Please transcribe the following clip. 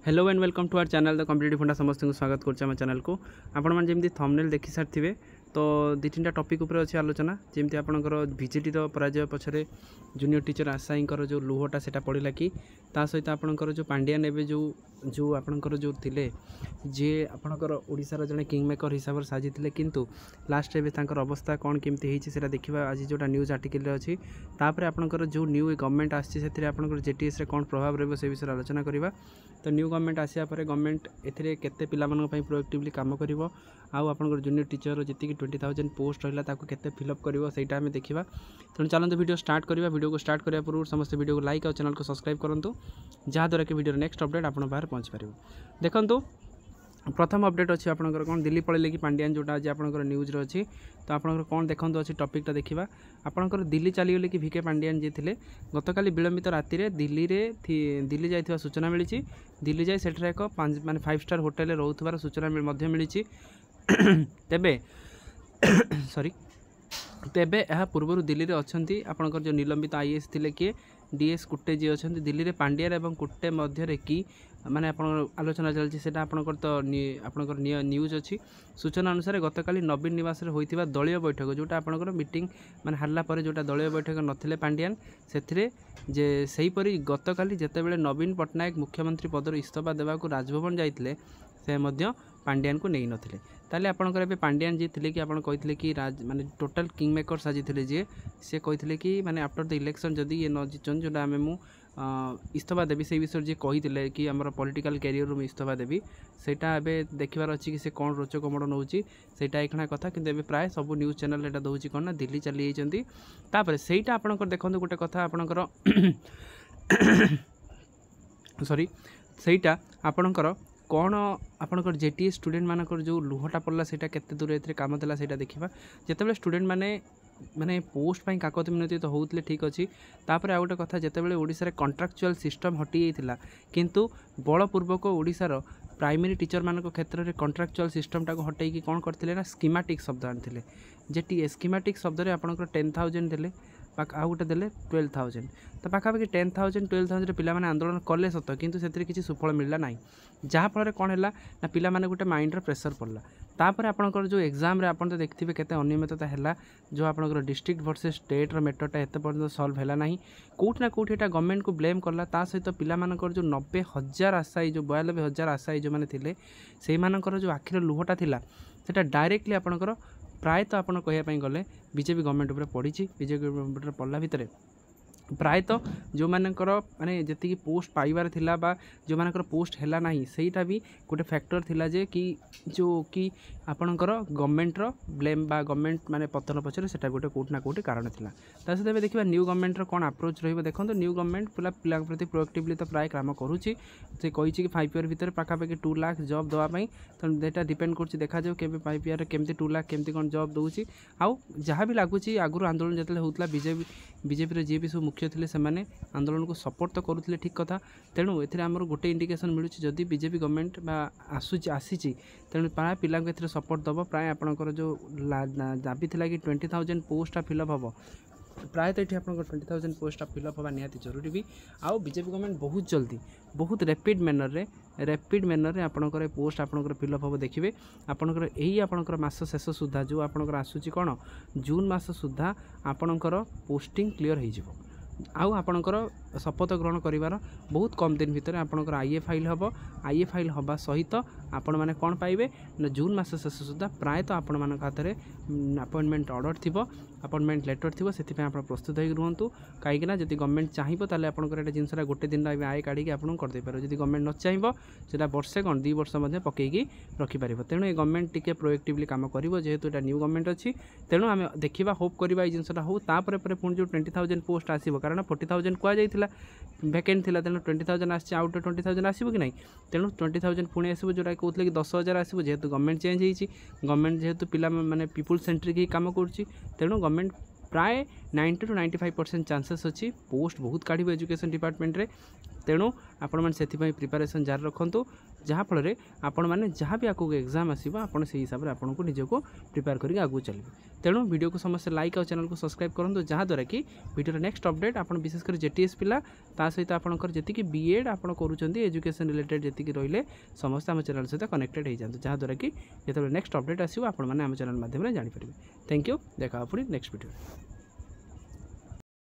Hello and welcome to our channel the competitive funda समस्त को स्वागत कर चैनल को आपण जमी थंबनेल देखि सारी तो दु तीन टॉपिक उपर अच्छी आलोचना जमी आपंकर विजेटी पराजय पछरे जूनियर टीचर आशाई जो लुहटा से पड़ा कि ता सहित आपंकर जो पांड्यान एवं जो आपंकर जो थे जी आपंकर ओडिशार जड़े किंग मेकर हिसाब से साजिते किंतु लास्ट एवं अवस्था कौन केमती होता देखा आज जोटा न्यूज आर्टिकल अच्छी तापर आपंकर जो न्यू गवर्नमेंट आसकर जेटीएस कौन प्रभाव रही से विषय आलोचना करवा। तो न्यू गवर्नमेंट आसिया पर गवर्नमेंट एथिरे केते पिला मानन पई प्रोएक्टिवली काम करिवो आउ आपनकर जूनियर टीचर जति कि 20,000 पोस्ट रहला ताको केते फिलअप करिवो सेटा हमें देखिबा। तेणु चलନ୍ତୁ वीडियो स्टार्ट करिवा। वीडियो को स्टार्ट करिया पूर्व समस्त वीडियो को लाइक और चैनल को सब्सक्राइब करंतु जहाँ द्वारा कि वीडियो नेक्स्ट अपडेट आपन बाहर पहुंच पारिबो। देखंतु प्रथम अपडेट अच्छी आपंकर कौन दिल्ली पड़े कि पांड्यान जोटा आज आपंकर न्यूज अच्छी तो आपंकर कौन देखो अच्छी टॉपिकटा देखा आपंकर दिल्ली चलीगले कि भिके पांड्यान जी थे गतकाली विलंबित राति दिल्ली जाइथिबा सूचना मिली दिल्ली जाए सेठर एक माने 5 स्टार होटेल रोथबार सूचना मिली तेबे सॉरी तेबे यह पूर्व दिल्ली में अच्छा आपंकर जो निलंबित आईएएस थे किए डीएस कुट्टे जी अच्छा दिल्ली में पांड्यार और कुट्टे मध्य कि माने आलोचना चलती से आपंकर तो आपंकर न्यूज अच्छी सूचना अनुसार गतकाली नवीन निवास होता दलीय बैठक जोटा आपंकर मीटिंग माने हारला पर जोटा दलीय बैठक नथिले पांड्यान से जे सहीपरी गतकाली जितेबाला नवीन पट्टनायक मुख्यमंत्री पदर इस्तीफा देवाक राजभवन जाते से पांड्यान को नहीं नथिले ताले आपंकर ए पांड्यान जी थे कि आप कहते कि माने टोटाल किंग मेकर साजिते जी सी कहते कि माने आफ्टर द इलेक्शन जदि ये न जीतन जोटा आम मु इस्तीफा देवी से विषय जी कही कि आम पॉलिटिकल कैरियर में इस्तीफा देवी सेटा एबे देखबार अच्छी कि से कौन रोचक मोड़ नौ सेटा एकना कथा कि प्राय सब न्यूज चैनल एटा दौर कौन ना दिल्ली चली जाती सेटा आपंकर देखो गोटे कथा आपंकर सॉरी सेटा आपंकर कौन आपंकर जेटीएस स्टूडेंट मानकर जो लुहटा पड़ला सेटा केते दूर एथरे काम देला सेटा देखिबा। जेतेबेले स्टूडेंट माने पोस्ट पाई काकत मिनती तो होउतले ठीक अच्छी तापर आ गोटे कथा जेतेबेले ओडिसा रे कॉन्ट्रैक्चुअल सिस्टम हटि जाइतिला किंतु बलपूर्वक ओडिसार प्राइमरी टीचर मानक क्षेत्र में कॉन्ट्रैक्चुअल सिस्टम टाको हटैकी कौन करथिले ना स्कीमेटिक शब्द आनिथिले जेटी स्कीमेटिक शब्द रे आपनकर 10,000 देले आ गोटे देले 12,000 तो पाखापाखि 10,000 12,000 पिला माने आंदोलन कले सत किंतु सेतिर किसी सुफल मिलला नाही जहाँ फल कौन है ना पिला माने गोटे माइंड रे प्रेशर पड़ला तापर आपनकर जो एग्जाम रे आपन तो देखथिबे केते अनियमितता हैला जो आपनकर डिस्ट्रिक्ट वर्सेस स्टेट रो मैटरटा एते पर्यंत सॉल्व हैला नाही कोठ ना कोठ एटा गवर्नमेंट को ब्लेम करला ता सहित पिला मानकर जो 90,000 आशायी जो 92,000 आशायी जो माने थिले सेई मानकर जो आखिर लुहटा थिला सेटा डायरेक्टली आपनकर प्रायतः आपन कहया गले बीजेपी गवर्नमेंट उपर पड़ी बीजेपी गवर्नमेंट पड़ला भितर प्रायतः जो मानकर माने जति पोस्ट पाइबार थिला बा जो मानकर पोस्ट हैला नाही सेटा भी गोटे फैक्टर थिला जे कि जो कि आपणकर गवर्नमेंट रो ब्लेम बा गवर्नमेंट माने पतन पछरे सेटा गोटे कोट ना कोट कारण थिला ता सहित देखिबा न्यू गवर्नमेंट रो कोन अप्रोच रहिबो देखंतो न्यू गवर्नमेंट पिला प्रति प्रोएक्टिवली तो प्राय काम करूची से कहिछि कि 5 ईयर भीतर पाखापाखि 2 लाख जॉब दवा पई तो डेटा डिपेंड करछि देखा जाऊ केबे 5 ईयर केमती 2 लाख केमती कोन जॉब दउछि आउ जहाँ भी लागुछि आगुर आंदोलन जतले होतला बीजेपी रे जे भी सब मुख्य थिले से माने आंदोलन को सपोर्ट तो करुथिले ठीक कथा तेणु एथिरे हमर गोटे इंडिकेशन मिलुछि जदि बीजेपी गवर्नमेंट बा आसीछि तेणु प्राय पिला को एथिरे सपोर्ट दबो प्राय आपनकर जो दाबी थिला कि 20,000 पोस्ट फिलअप हबो प्रायतः ये आप 20,000 पोस्ट फिलअप हवा निहाती जरूरी भी आउ बीजेपी गवर्नमेंट बहुत जल्दी बहुत रैपिड मैनर रे आपनकर पोस्ट आपनकर फिलअप हबो देखिबे आपनकर एही आपनकर मास शेष सुधा जो आपनकर आसुची कोन जून मास सुधा आपनकर पोस्टिंग क्लियर हो जिवो आउ आपनकर शपथ ग्रहण करिवार बहुत कम दिन भितर आपनकर आईए फाइल हबो आईए फाइल हबा सहित आपण माने कोन पाइबे ना जून मास शेष सुधा प्रायतः आपण मान हाथ में अपॉइंटमेंट ऑर्डर थिबो अपॉइंटमेंट लेटर थिबो सेति पे आपण प्रस्तुत होई रहंतु काईकि ना जदि गवर्नमेंट चाहिबो ताले आपनकर एटा जिनसरा गोटे दिन आय काढी के आपण कर दे पारो जदि गवर्नमेंट न चाहिबो सेटा वर्षे कोन 2 वर्ष मध्ये पकेकी रखि पारिबो तेणु ए गवर्नमेंट टिके प्रोएक्टिवली काम करिवो जेहेतु एटा न्यू गवर्नमेंट अछि तेणु आमे देखिबा होप करिबा ए जिनसरा हो तापर पर पुन जो 20,000 पोस्ट आसीबो कारण 40,000 कुआ जाइथिला वैकेंट थिला तेणु 20,000 आछि आउट 20,000 आसीबो कि नै तेणु 20,000 पुणी आसीबो जोटा कहतले कि 10,000 आसीबो जेहेतु गवर्नमेंट चेंज होईछि गवर्नमेंट जेहेतु पिला माने पीपुल सेंट्रिक ही काम करछि तेणु गवर्नमेंट प्राय 90 to 95% चांसेस अच्छी पोस्ट बहुत काढ़ एजुकेशन डिपार्टमेंट रे तेणु आपण मैंने से प्रिपेरेसन जारी रखु जहाँफल आपण मैंने जहाँ भी आगे एग्जाम आसो आप से हिसाब से आपको निजक प्रिपेयर करके आगू चलिए। तेणु वीडियो को समस्त लाइक और चैनल को सब्सक्राइब करूँ जहाँद्वारा कि वीडियो नेक्स्ट अपडेट आप विशेषकर जेटीएस पिला ता सहित आपंकर जी बीएड आप करूँ एजुकेशन रिलेटेड जी रही समस्त आम चैनल सहित कनेक्टेड हो जाते जहाँद्वारा कि जो नेक्स्ट अपडेट आसो आप चैनल माध्यम जानीपर। Thank you. देखा पुणी नेक्स्ट वीडियो।